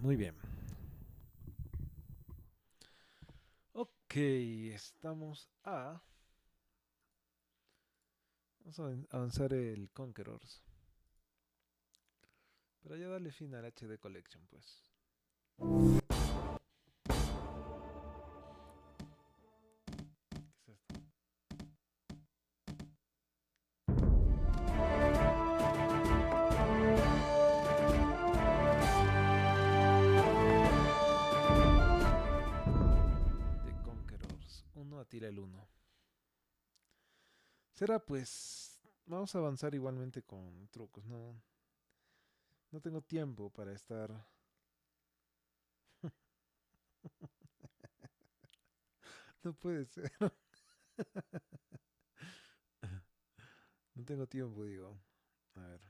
Muy bien. Ok, estamos a... Vamos a avanzar el Conquerors. Para ya darle fin al HD Collection, pues. ¿Qué es esto? The Conquerors. Uno atira el uno. Será pues... Vamos a avanzar igualmente con trucos, ¿no? No tengo tiempo para estar... No puede ser. No tengo tiempo, digo. A ver.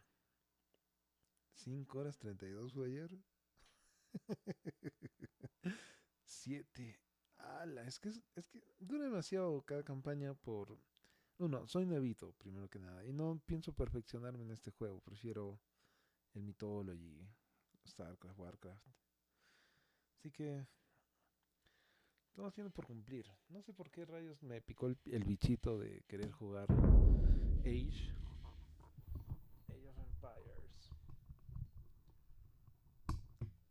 5 horas 32 fue ayer. 7. Ala, es que dura demasiado cada campaña por... Uno, soy nuevito, primero que nada. Y no pienso perfeccionarme en este juego. Prefiero el Mythology, StarCraft, Warcraft. Así que... Todo haciendo por cumplir. No sé por qué rayos me picó el bichito de querer jugar Age of Empires.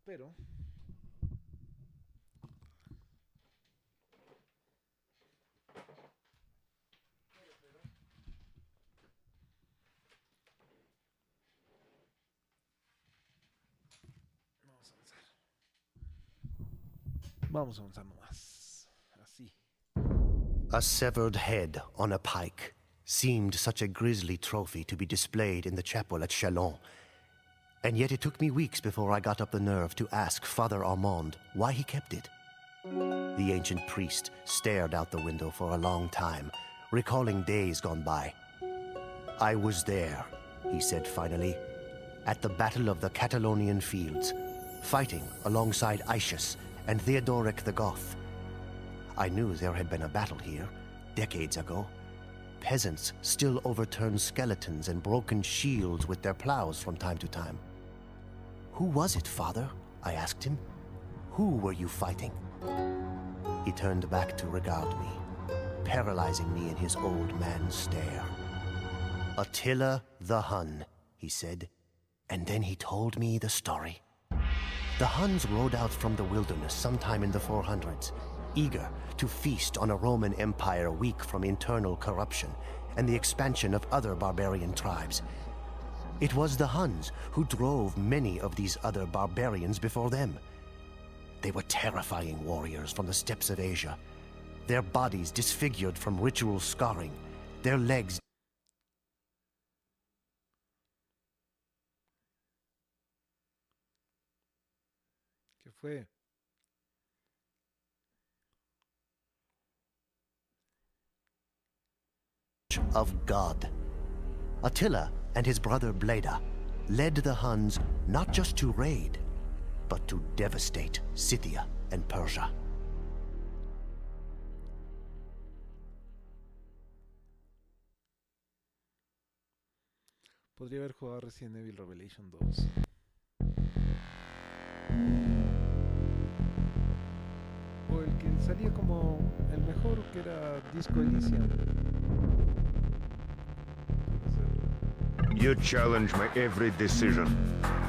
Pero vamos a avanzar. Vamos a avanzar nomás. Así. A severed head on a pike seemed such a grisly trophy to be displayed in the chapel at Chalon. And yet it took me weeks before I got up the nerve to ask Father Armand why he kept it. The ancient priest stared out the window for a long time, recalling days gone by. I was there, he said finally, at the Battle of the Catalonian Fields, fighting alongside Aetius and Theodoric the Goth. I knew there had been a battle here, decades ago. Peasants still overturned skeletons and broken shields with their plows from time to time. Who was it, Father? I asked him. Who were you fighting? He turned back to regard me, paralyzing me in his old man's stare. Attila the Hun, he said, and then he told me the story. The Huns rode out from the wilderness sometime in the 400s, eager to feast on a Roman Empire weak from internal corruption and the expansion of other barbarian tribes. It was the Huns who drove many of these other barbarians before them. They were terrifying warriors from the steppes of Asia, their bodies disfigured from ritual scarring, their legs... ¿Qué fue? of God. Attila and his brother Bleda led the Huns not just to raid, but to devastate Scythia and Persia. Podría haber jugado Resident Evil Revelation 2. O el que salía como el mejor, que era Disco Elysium. You challenge my every decision.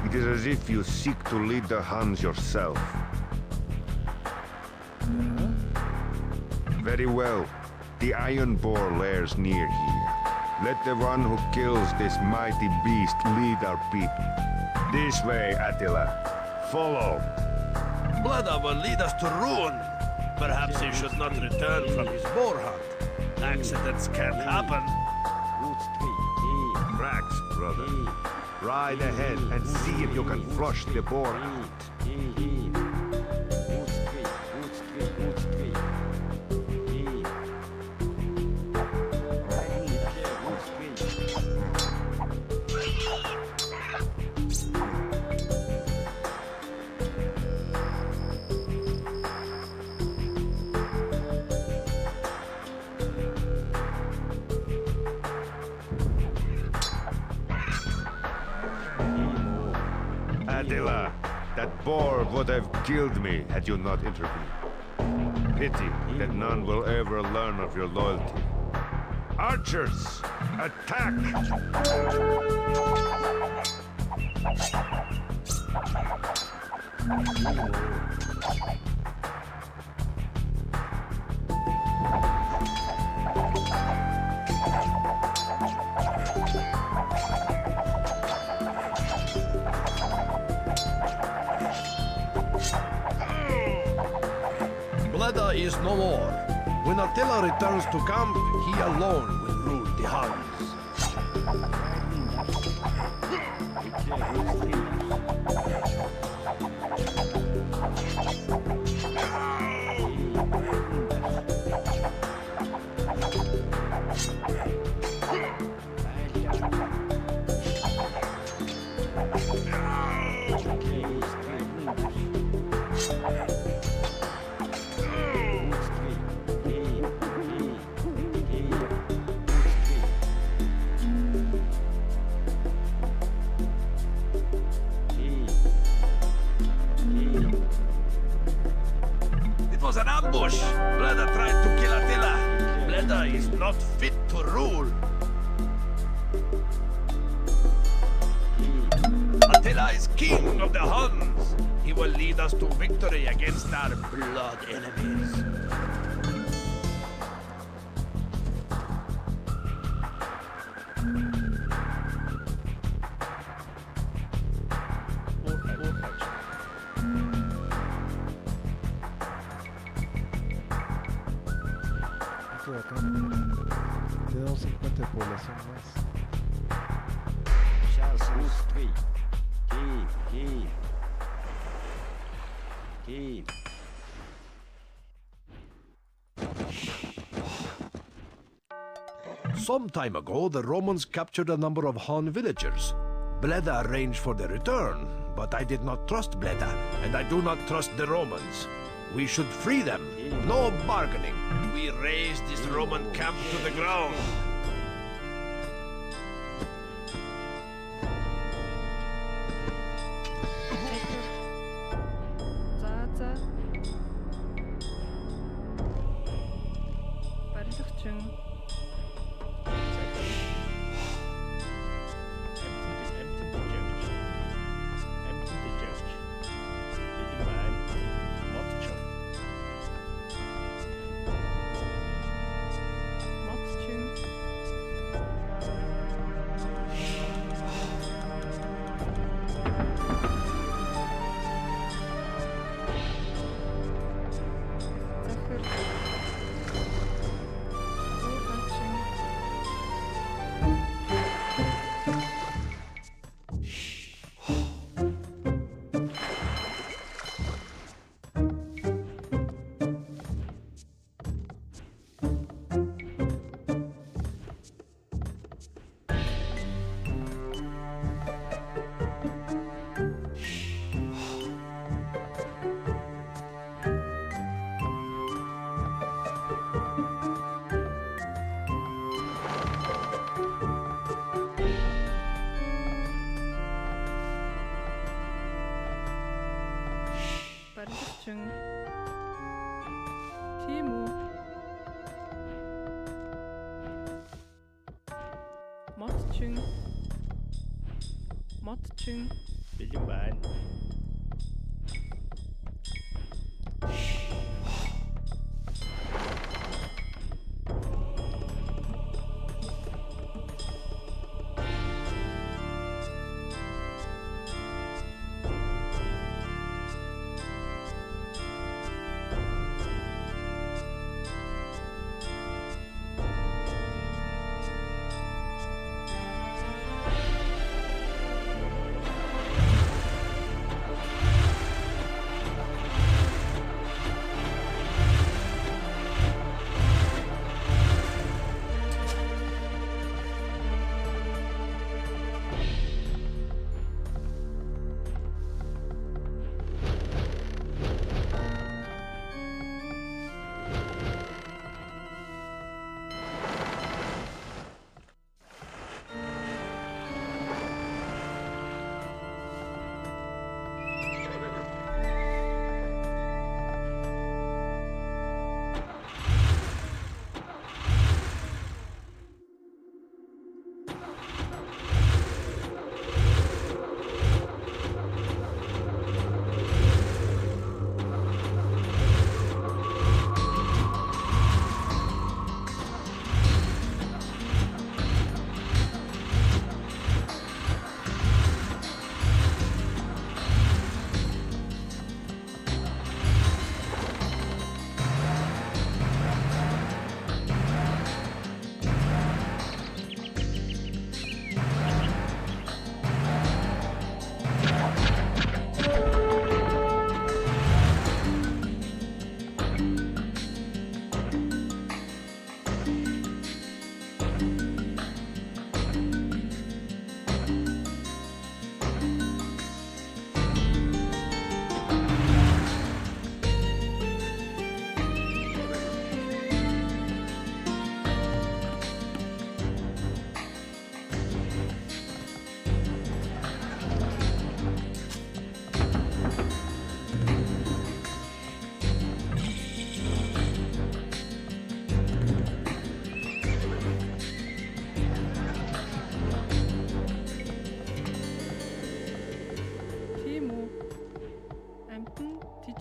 It is as if you seek to lead the Huns yourself. Very well. The Iron Boar lairs near here. Let the one who kills this mighty beast lead our people. This way, Attila. Follow. Bleda will lead us to ruin. Perhaps he should not return from his boar hunt. Accidents can happen. Cracks, brother. Ride ahead and see if you can flush the boar out. boar would have killed me had you not intervened. Pity that none will ever learn of your loyalty. Archers, attack! Bleda is no more. When Attila returns to camp, he alone will rule the Huns. It was an ambush. Bleda tried to kill Attila. Bleda is not fit to rule. Attila is king of the Huns. He will lead us to victory against our blood enemies. Esto de acá. Tenemos 50 de población más. Some time ago, the Romans captured a number of Hun villagers. Bleda arranged for their return, but I did not trust Bleda, and I do not trust the Romans. We should free them. No bargaining. We raze this Roman camp to the ground. tiempo. Matching. Billion bạn.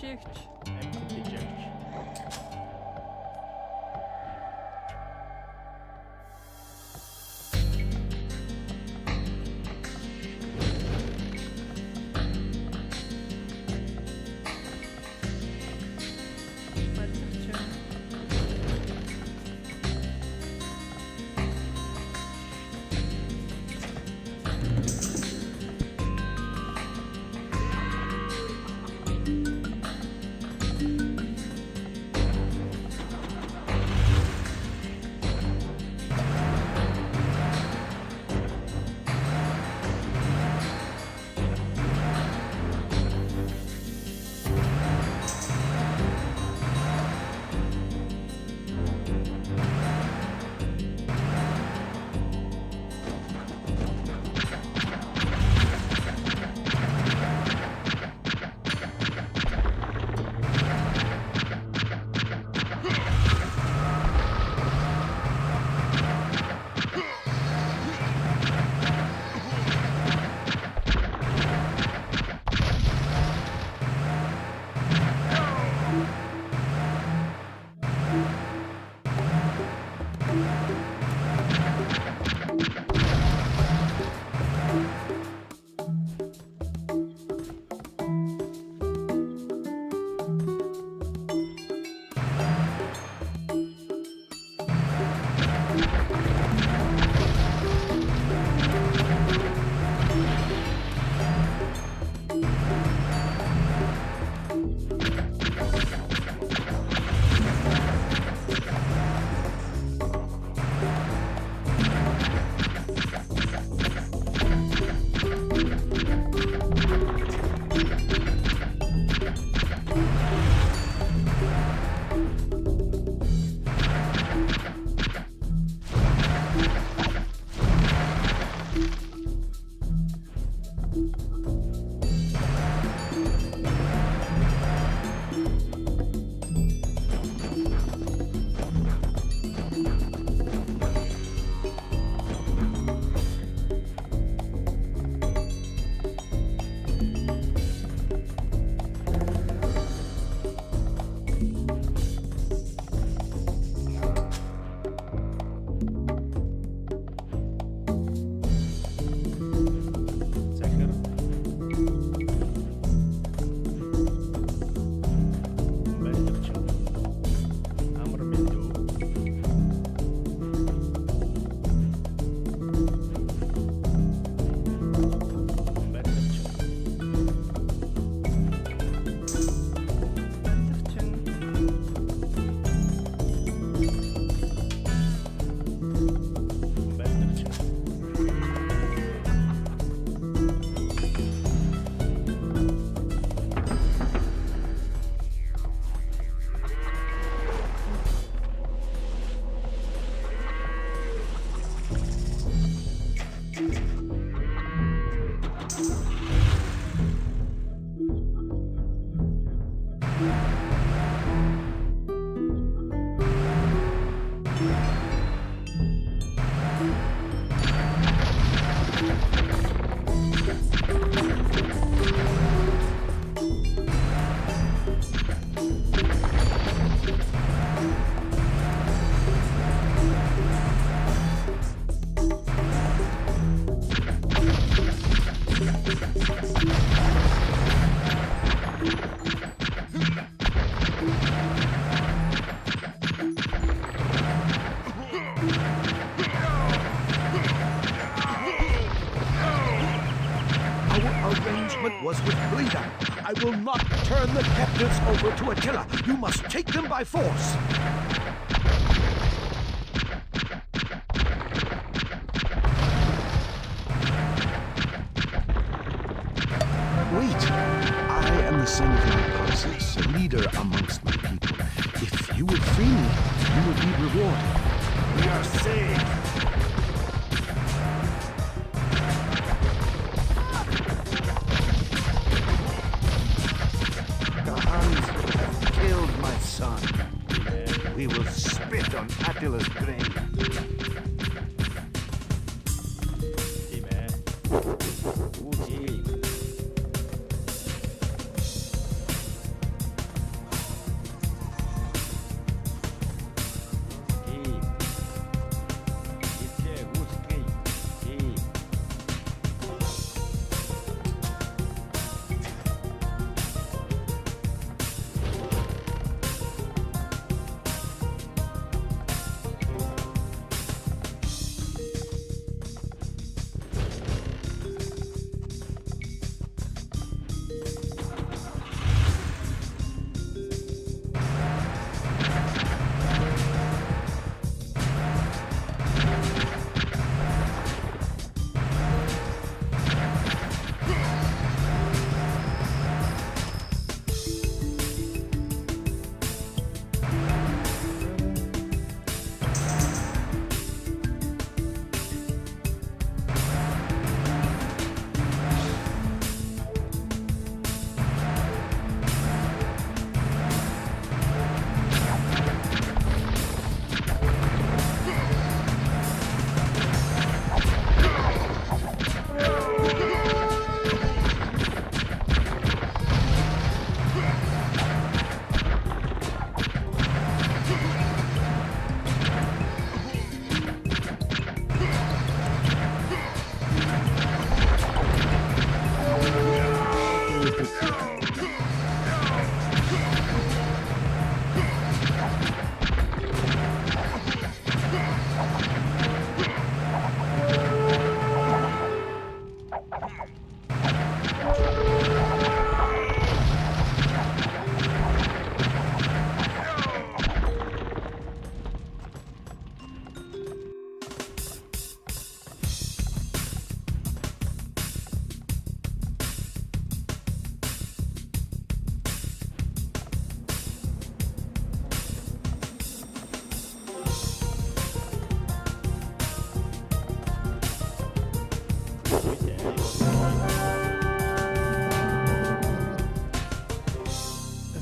church. Exit the church. Was with Bleeder. I will not turn the captives over to Attila. You must take them by force. Wait. I am the son of Anacharsis, a leader amongst my people. If you will free me, you will be rewarded. We are saved. We will spit on Attila's grave.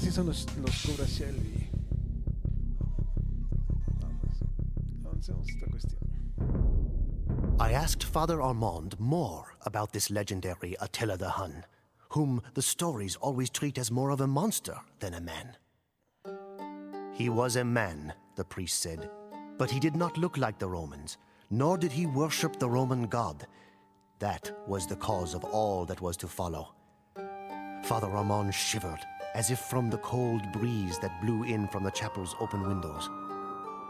sí son los Cobra Shelby. Vamos, avancemos esta cuestión. I asked Father Armand more about this legendary Attila the Hun, whom the stories always treat as more of a monster than a man. He was a man, the priest said, but he did not look like the Romans, nor did he worship the Roman god. That was the cause of all that was to follow. Father Armand shivered, as if from the cold breeze that blew in from the chapel's open windows.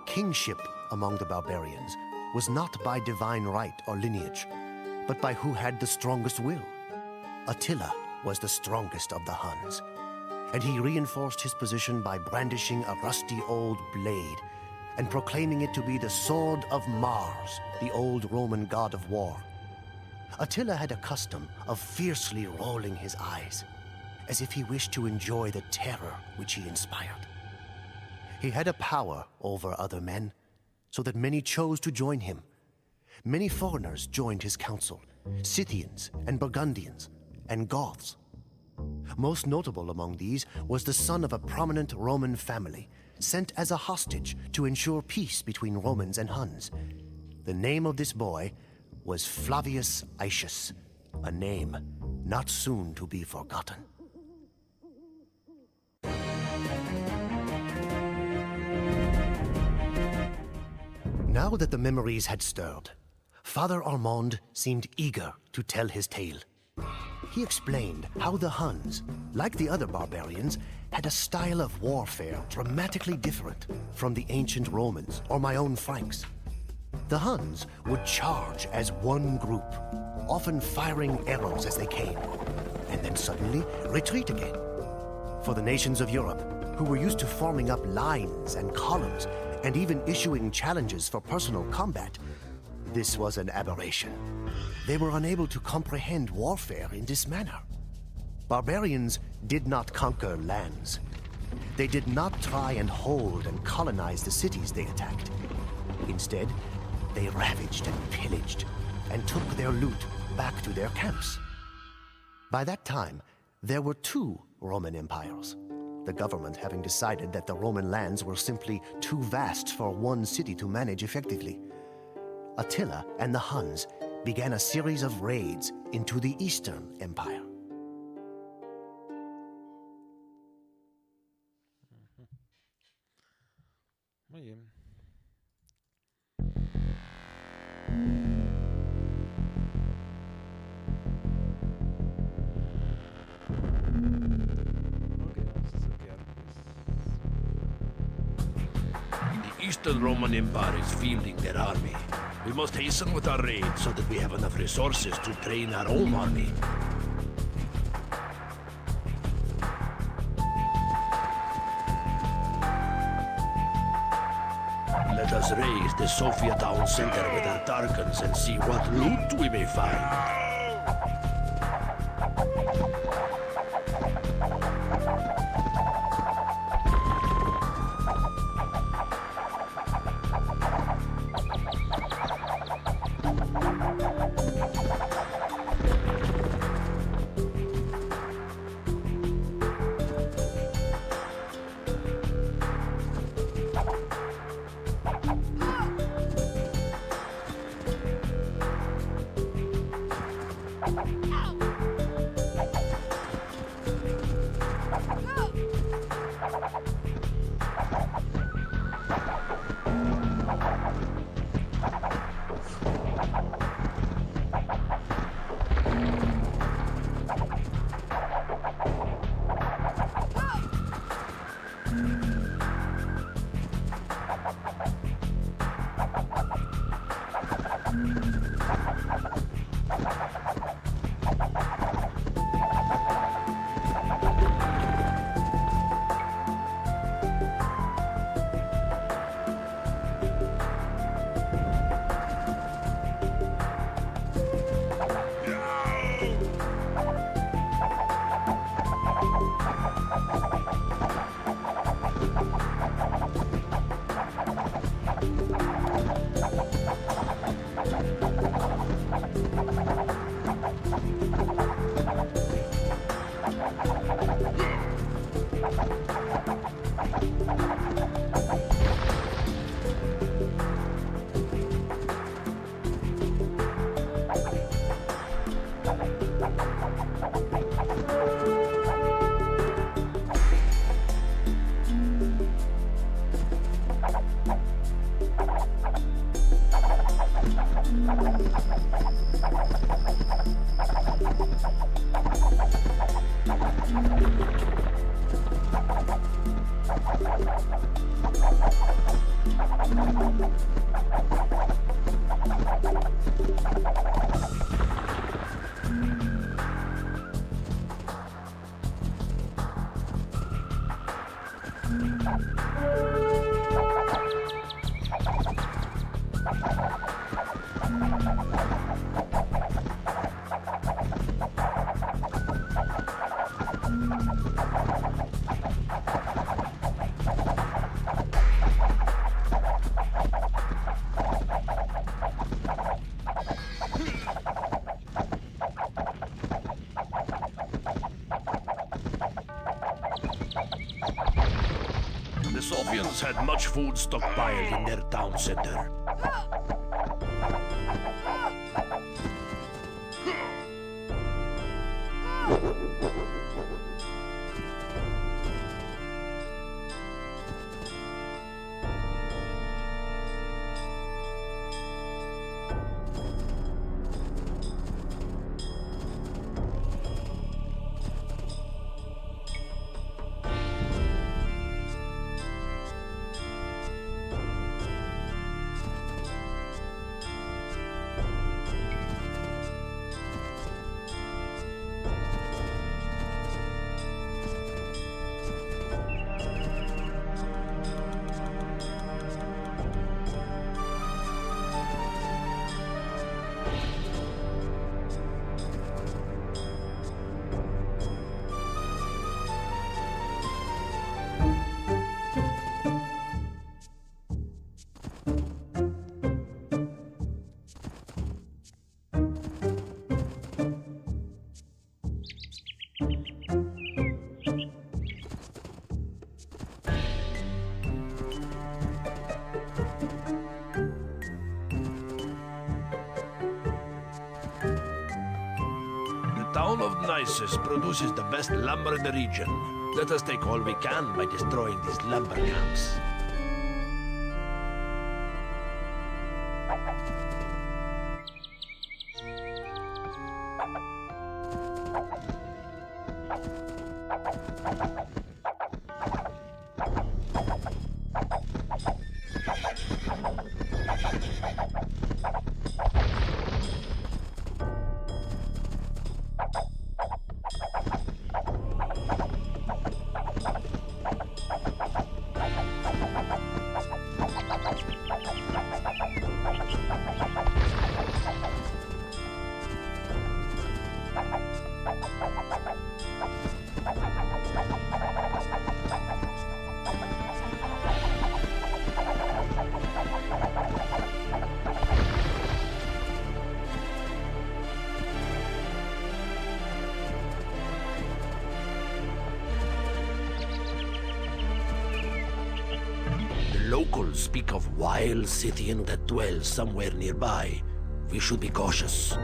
Kingship among the barbarians was not by divine right or lineage, but by who had the strongest will. Attila was the strongest of the Huns, and he reinforced his position by brandishing a rusty old blade and proclaiming it to be the sword of Mars, the old Roman god of war. Attila had a custom of fiercely rolling his eyes, as if he wished to enjoy the terror which he inspired. He had a power over other men, so that many chose to join him. Many foreigners joined his council, Scythians and Burgundians and Goths. Most notable among these was the son of a prominent Roman family, sent as a hostage to ensure peace between Romans and Huns. The name of this boy was Flavius Aetius, a name not soon to be forgotten. Now that the memories had stirred, Father Armand seemed eager to tell his tale. He explained how the Huns, like the other barbarians, had a style of warfare dramatically different from the ancient Romans or my own Franks. The Huns would charge as one group, often firing arrows as they came, and then suddenly retreat again. For the nations of Europe, who were used to forming up lines and columns, and even issuing challenges for personal combat, this was an aberration. They were unable to comprehend warfare in this manner. Barbarians did not conquer lands. They did not try and hold and colonize the cities they attacked. Instead, they ravaged and pillaged, and took their loot back to their camps. By that time, there were two Roman empires, the government having decided that the Roman lands were simply too vast for one city to manage effectively. Attila and the Huns began a series of raids into the Eastern Empire. Muy bien. Ok, vamos a saquear, pues. The Eastern Roman Empire is fielding their army. We must hasten with our raid so that we have enough resources to train our own army. Let us raise the Sofia town center with our Tarkans and see what loot we may find. The Soviets had much food stockpiled in their town center. The town of Nisus produces the best lumber in the region. Let us take all we can by destroying these lumber camps. Locals speak of wild Scythian that dwells somewhere nearby. We should be cautious.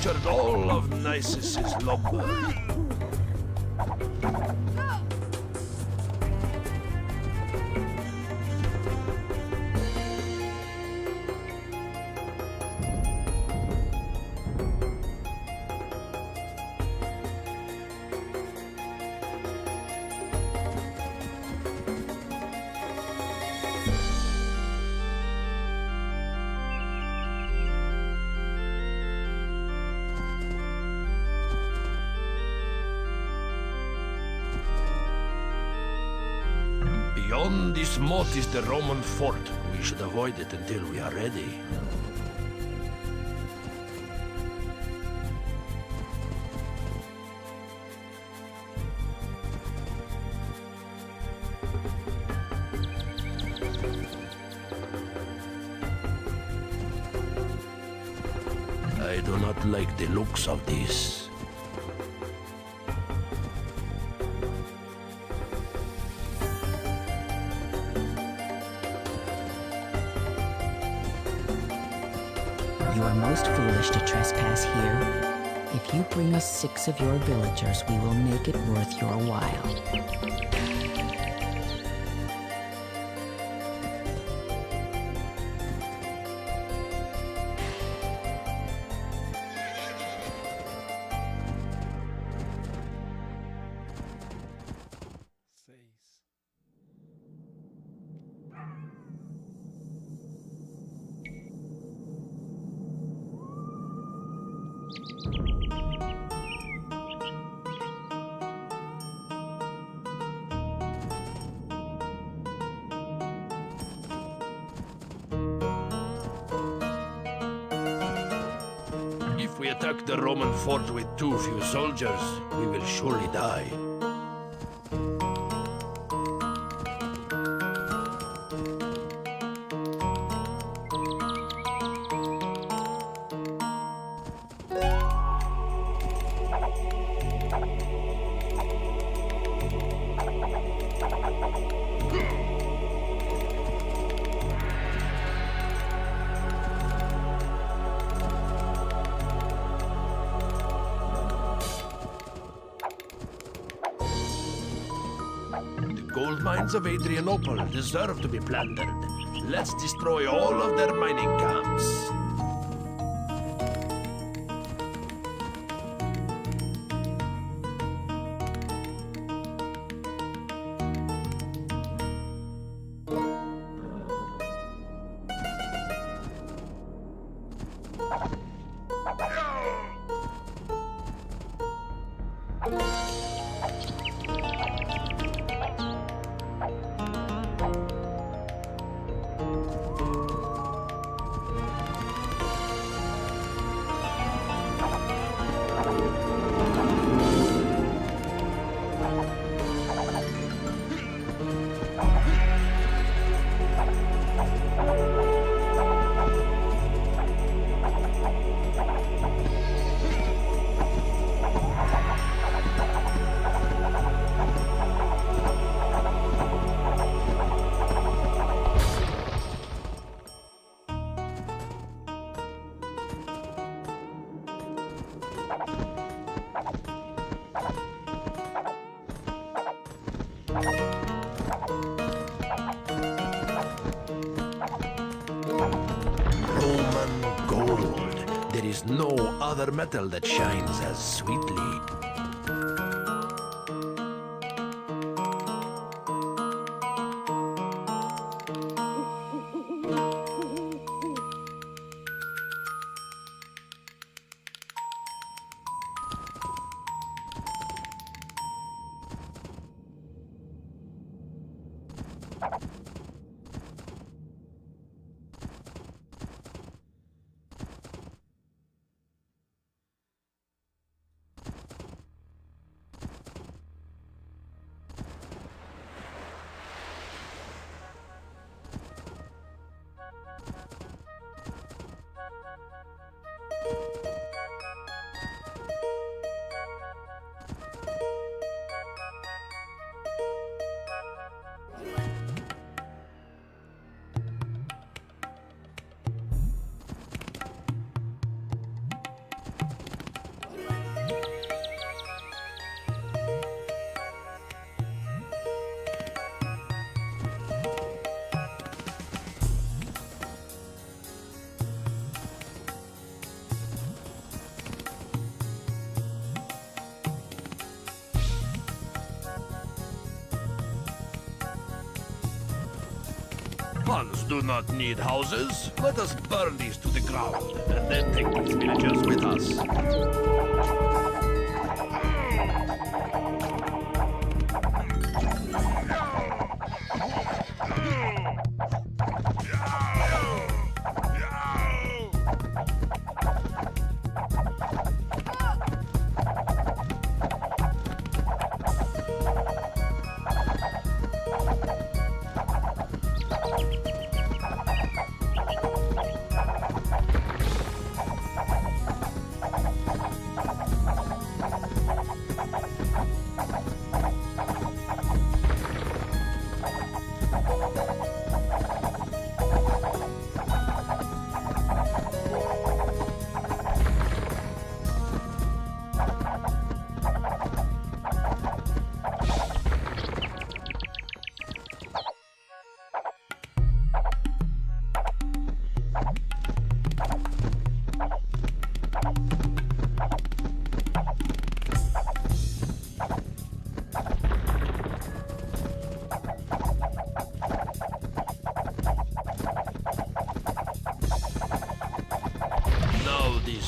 captured all of Nisus's lumber. Beyond this moat is the Roman fort. We should avoid it until we are ready. I do not like the looks of this. You are most foolish to trespass here. If you bring us 6 of your villagers, we will make it worth your while. Seis. If we attack the Roman fort with too few soldiers, we will surely die. The gold mines of Adrianople deserve to be plundered. Let's destroy all of their mining camps. Roman gold. There is no other metal that shines as sweetly. Huns do not need houses. Let us burn these to the ground, and then take these villagers with us.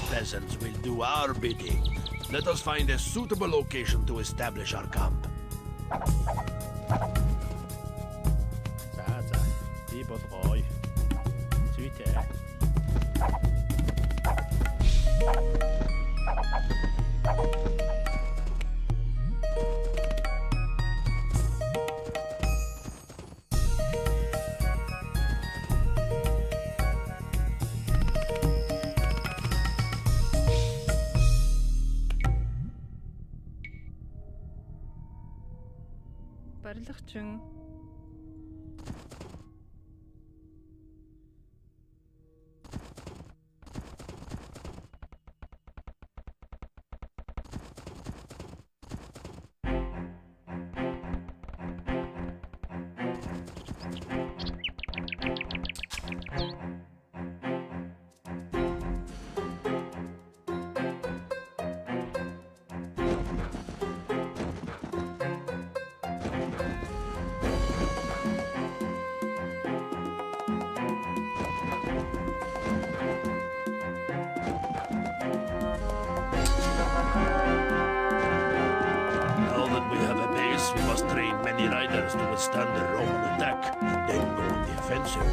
Peasants will do our bidding. Let us find a suitable location to establish our camp. 자자, 입어서 주의태. Барилгачин. We must train many riders to withstand the Roman attack and then go on the offensive.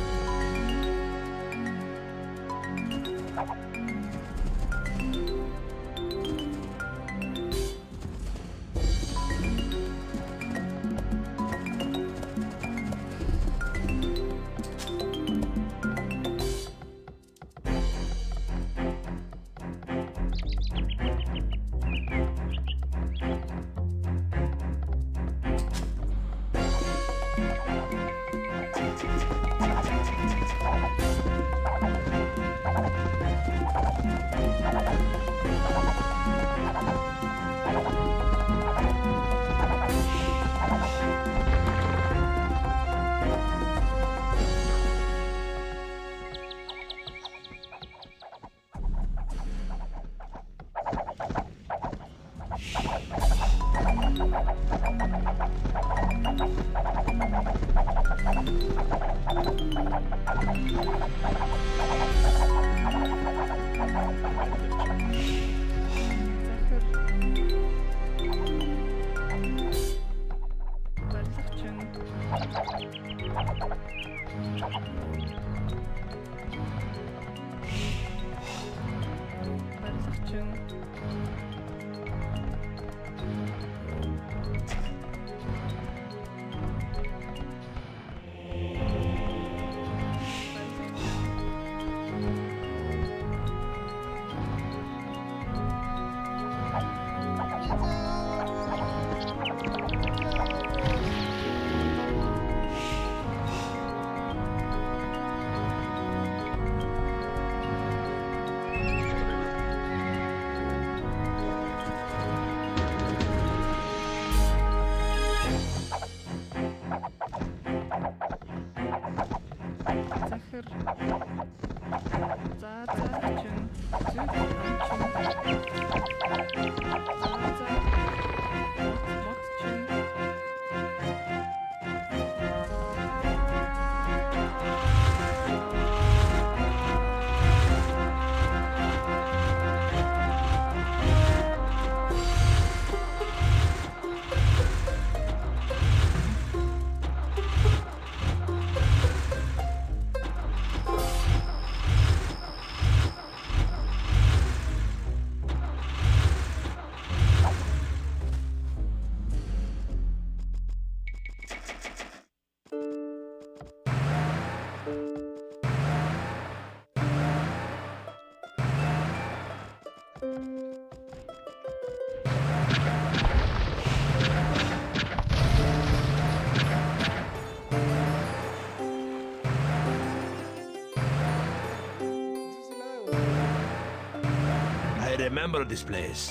remember this place.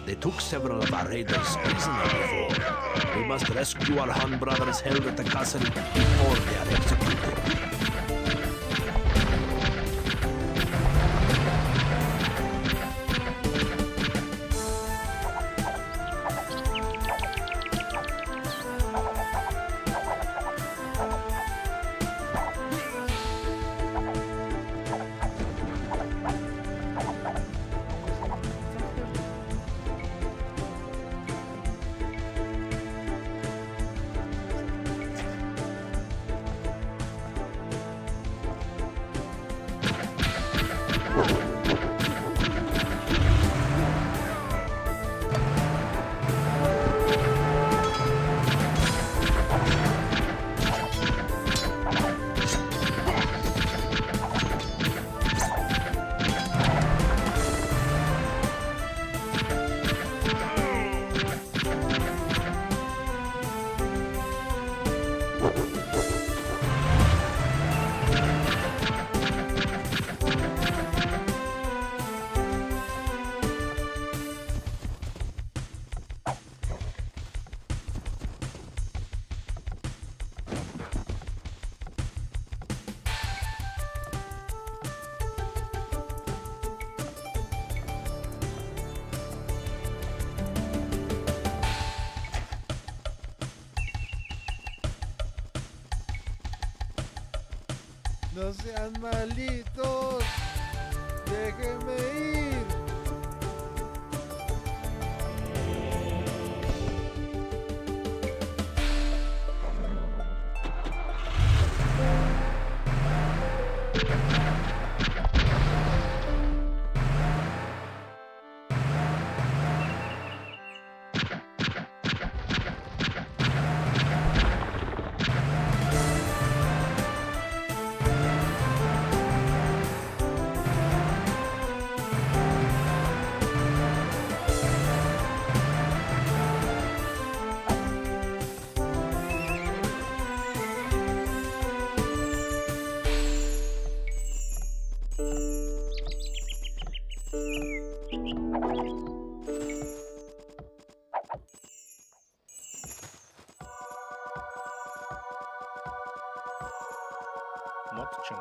They took several of our raiders prisoner before. We must rescue our Han brothers held at the castle before they are executed. No sean malitos. Déjenme ir. Matchen.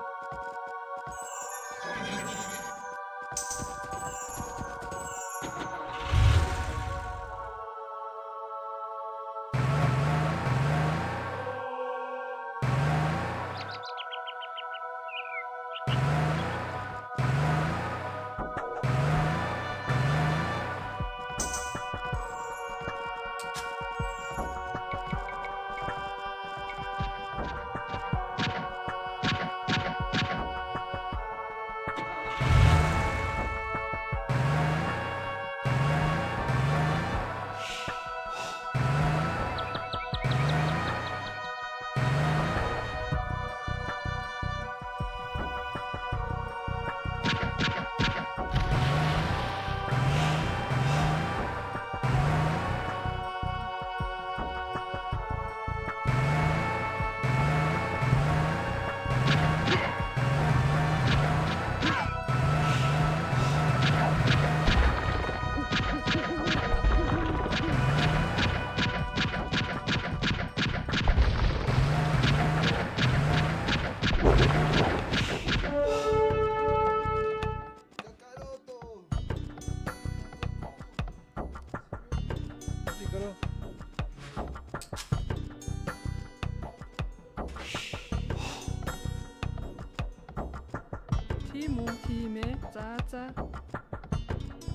티모 팀의 짜짜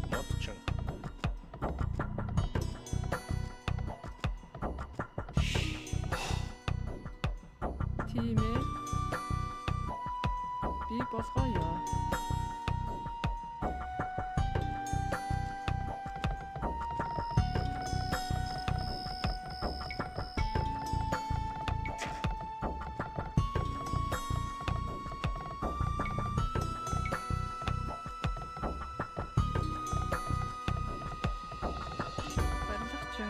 Matchen. 팀의 비버서요. 반짝증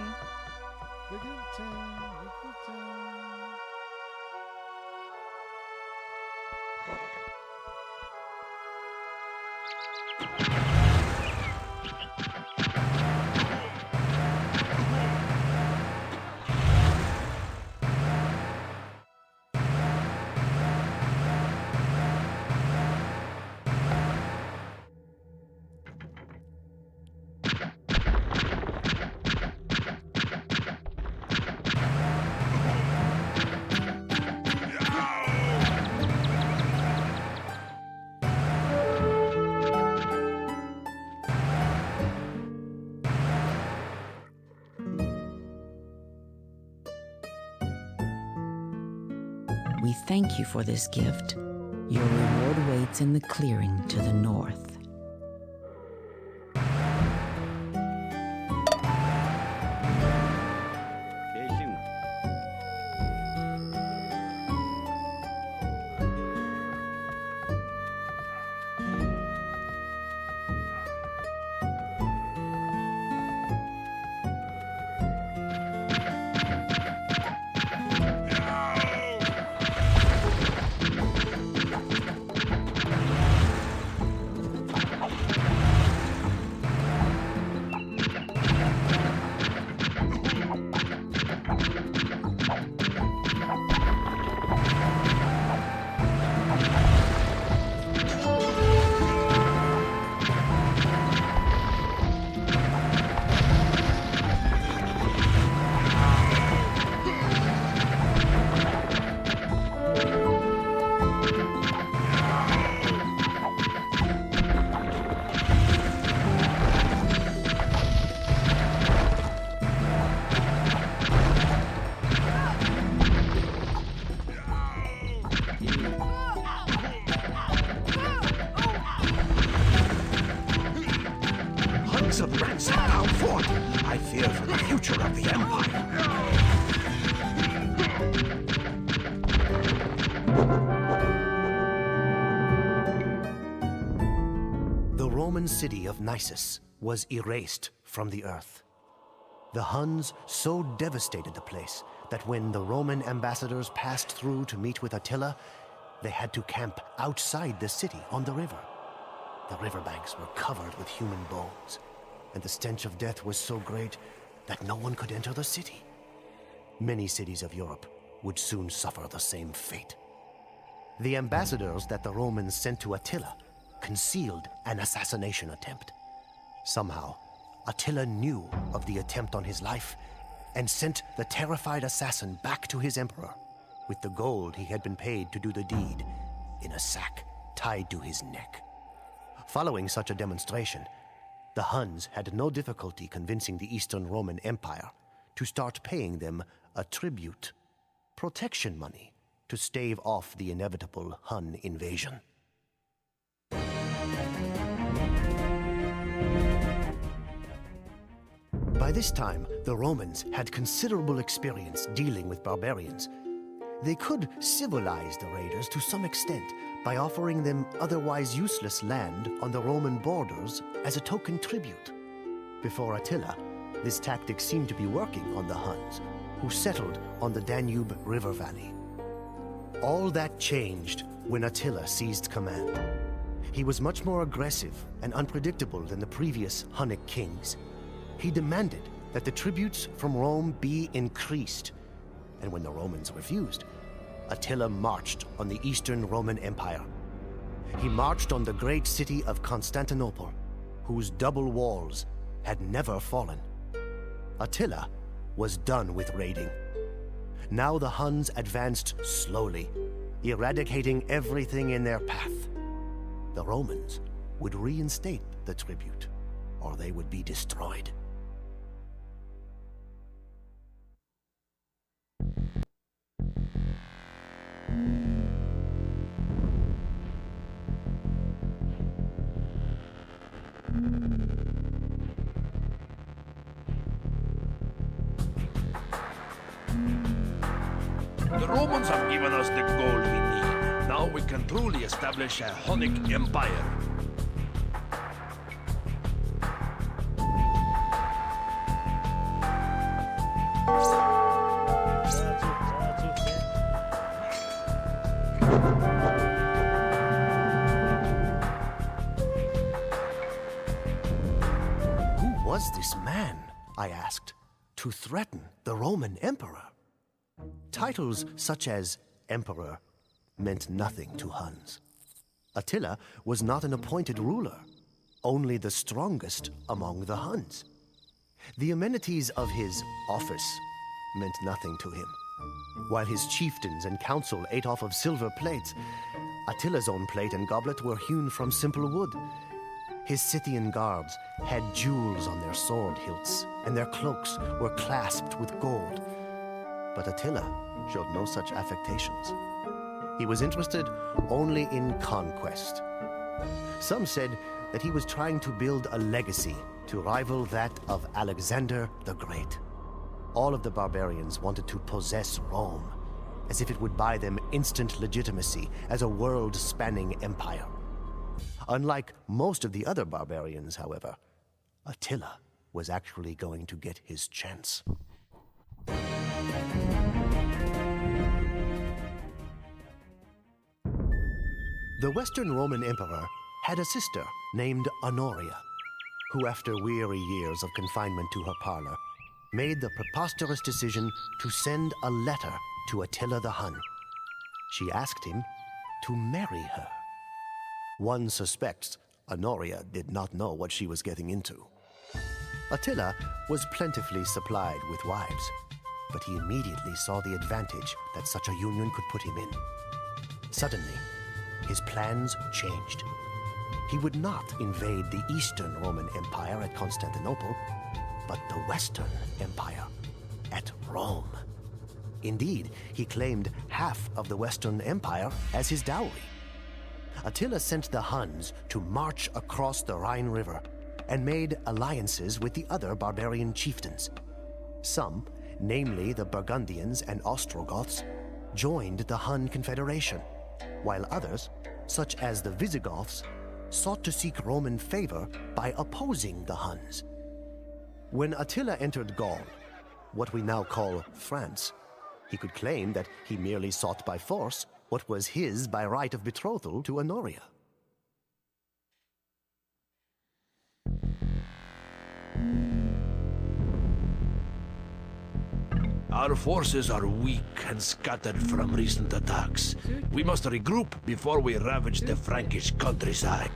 we thank you for this gift. Your reward waits in the clearing to the north. Of ransacked our fort. I fear for the future of the Empire. The Roman city of Nisus was erased from the earth. The Huns so devastated the place that when the Roman ambassadors passed through to meet with Attila, they had to camp outside the city on the river. The riverbanks were covered with human bones, and the stench of death was so great that no one could enter the city. Many cities of Europe would soon suffer the same fate. The ambassadors that the Romans sent to Attila concealed an assassination attempt. Somehow, Attila knew of the attempt on his life and sent the terrified assassin back to his emperor with the gold he had been paid to do the deed in a sack tied to his neck. Following such a demonstration, the Huns had no difficulty convincing the Eastern Roman Empire to start paying them a tribute, protection money, to stave off the inevitable Hun invasion. By this time, the Romans had considerable experience dealing with barbarians. They could civilize the raiders to some extent by offering them otherwise useless land on the Roman borders as a token tribute. Before Attila, this tactic seemed to be working on the Huns, who settled on the Danube River Valley. All that changed when Attila seized command. He was much more aggressive and unpredictable than the previous Hunnic kings. He demanded that the tributes from Rome be increased, and when the Romans refused, Attila marched on the Eastern Roman Empire. He marched on the great city of Constantinople, whose double walls had never fallen. Attila was done with raiding. Now the Huns advanced slowly, eradicating everything in their path. The Romans would reinstate the tribute, or they would be destroyed. The Romans have given us the gold we need. Now we can truly establish a Hunnic empire. Who was this man, I asked, to threaten the Roman emperor? Titles such as emperor meant nothing to Huns. Attila was not an appointed ruler, only the strongest among the Huns. The amenities of his office meant nothing to him. While his chieftains and council ate off of silver plates, Attila's own plate and goblet were hewn from simple wood. His Scythian guards had jewels on their sword hilts, and their cloaks were clasped with gold. But Attila showed no such affectations. He was interested only in conquest. Some said that he was trying to build a legacy to rival that of Alexander the Great. All of the barbarians wanted to possess Rome, as if it would buy them instant legitimacy as a world-spanning empire. Unlike most of the other barbarians, however, Attila was actually going to get his chance. The Western Roman Emperor had a sister named Honoria, who, after weary years of confinement to her parlor, made the preposterous decision to send a letter to Attila the Hun. She asked him to marry her. One suspects Honoria did not know what she was getting into. Attila was plentifully supplied with wives, but he immediately saw the advantage that such a union could put him in. Suddenly, his plans changed. He would not invade the Eastern Roman Empire at Constantinople, but the Western Empire at Rome. Indeed, he claimed half of the Western Empire as his dowry. Attila sent the Huns to march across the Rhine River and made alliances with the other barbarian chieftains. Some, namely the Burgundians and Ostrogoths, joined the Hun Confederation, while others, such as the Visigoths, sought to seek Roman favor by opposing the Huns. When Attila entered Gaul, what we now call France, he could claim that he merely sought by force what was his by right of betrothal to Honoria. Our forces are weak and scattered from recent attacks. We must regroup before we ravage the Frankish countryside.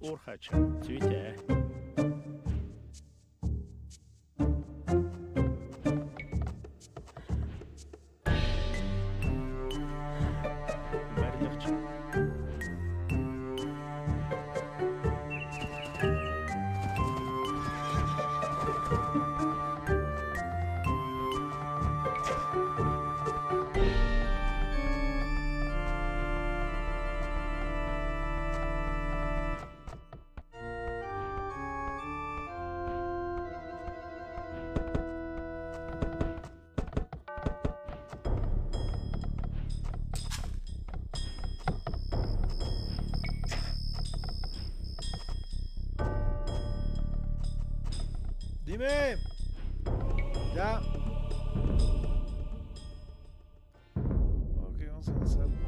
Orhachun, Tüte. Verdachun. Dime. Ya. Ok, vamos a avanzar.